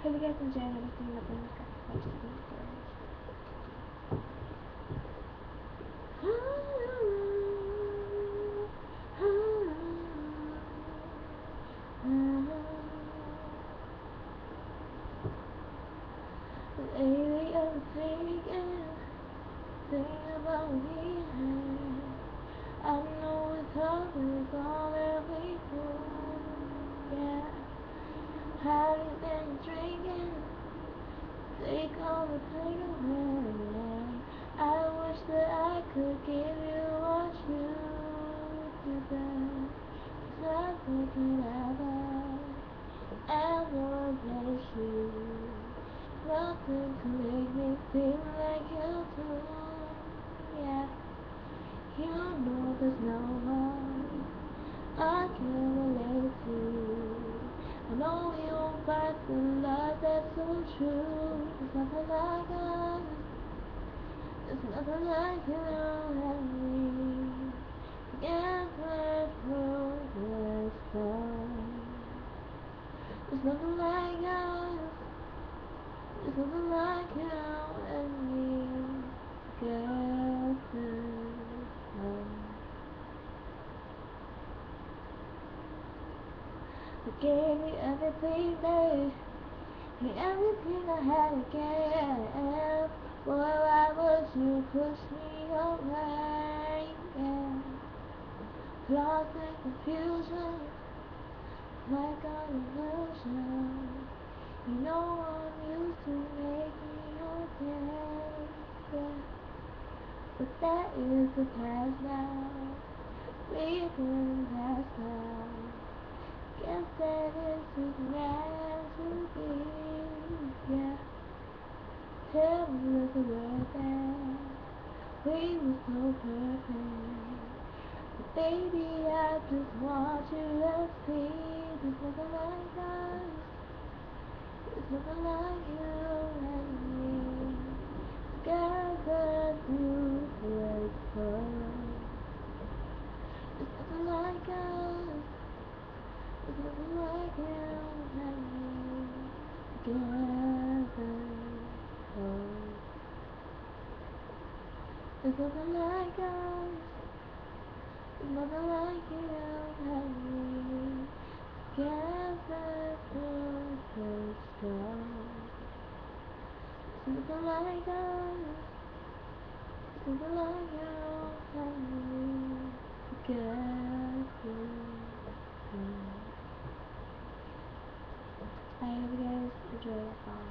Hope you guys enjoy everything that brings back such sweet stories. Lately I'm thinking about me. I know it's hard, but it's all that we do. Yeah, having been drinking, take all the pain away. I wish that I could give you what you deserve. 'Cause nothing could ever bless you. Nothing to make me feel like you do. Yeah, you know there's no one I can relate to. I know you won't find the love that's so true. There's nothing like us. There's nothing like you and me. Together through the storm. There's nothing like us. There's nothing like you and me. Together. I gave you everything, babe. And everything I had to give. Boy, why would you push me away? Yeah. Lost in confusion, like an illusion. You know I'm used to making your day. Yeah. But that is the past now. We've been past now. Guess that is just meant to be. Yeah. Tell me what's the word there. We were so perfect. But baby, I just want you to see there's nothing like us. There's nothing like you and me. Together through the storm. There's nothing like us. There's nothing like you and me. Together. There's nothing like us. There's nothing like you and me. Together through the storm. There's nothing like us. There's nothing like you and me. Together. I hope you guys enjoy that song.